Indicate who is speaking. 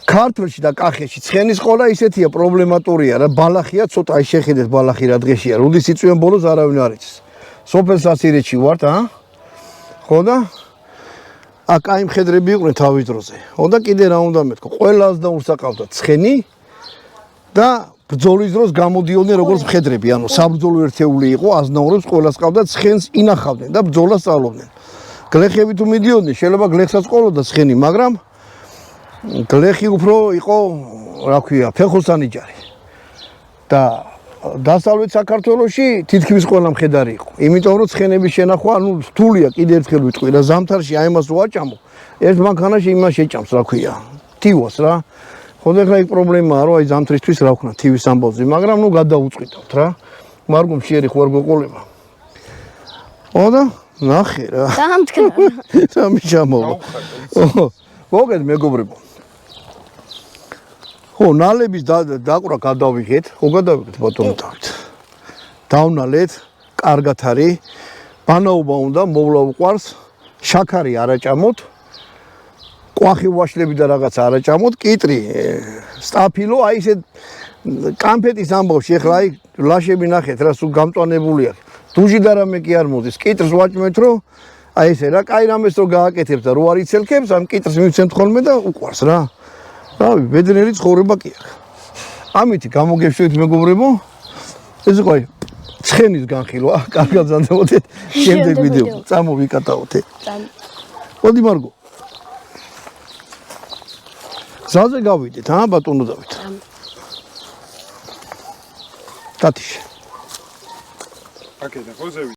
Speaker 1: ქართლში და კახეთში ცხენის ყოლა ისეთია პრობლემატურია რა ბალახია ცოტა აი შეხედეთ ბალახი რა დღეშია როდის იწვიან ბოლოს არავინ არ იცის სოფელ სასირეთში ვართ ხო და აქ აი მხედრები იყვნენ თავის დროზე ხო და კიდე რა უნდა მეთქო ყველას და უსაყავდა ცხენი და ბრძოლის დროს გამოდიოდნენ როგორც მხედრები ანუ საბრძოლო ერთეული იყო აზნაურებს ყველას ყავდა ცხენს ინახავდნენ და ბრძოლას სწავლობდნენ გლეხები თუ მიდიოდნენ შეიძლება გლეხსაც ყოლოდა ცხენი მაგრამ გლეხი უფრო იყო რა ქვია ფეხოსანი ჯარი და დასავლეთ საქართველოში თითქმის ყველა მხედარი იყო იმიტომ რომ ცხენების შენახვა ანუ რთულია კიდე ერთხელ ვიტყვი რა ზამთარში აი მას ვაჭამო ერთ მანქანაში იმას შეჭამს რა ქვია თივას რა ხო და ხა იქ პრობლემაა რომ აი ზამთრისთვის რა ვქნა თივის ამბავზე მაგრამ ნუ გადაუწყვიტავთ რა მარგუმ შეერი ხო არ გოყოლება ხო და ნახე რა
Speaker 2: დამთქნა
Speaker 1: რა მიჩამოვა მოგეთ მეგობრებო ხო ნალების დაყრა გადავიღეთ ხო გადავიღეთ ბატონო დავით დავნალეთ კარგად არის ბანაობა უნდა მოვლა უყარს შაქარი არაჭამოთ ყვახი ვაშლები და რაღაც არაჭამოთ კიტრი სტაფილო აი ესე კამფეტის ამბავში ეხლა აი ლაშები ნახეთ რა სულ გამწვანებული აქვს დუჟი და რამე კი არ მოდის კიტრს ვაჭმეთ რომ აი ესე რა კაი რამეს რო გააკეთებს და რო არ იცელქებს ამ კიტრს მივცემთ ხოლმე და უყარს რა რავი ბედნიერი ცხოვრება კი აქვს ამით გამოგეშვით მეგობრებო ეს იყო აი ცხენის განხილვა კარგად ზანდებოდეთ შემდეგ ვიდეო წამოვიკატავთ მოდი მარგო ზაზე გავიდეთ ბატონო დავით ტატიშ
Speaker 3: აკეთა ხო ზევი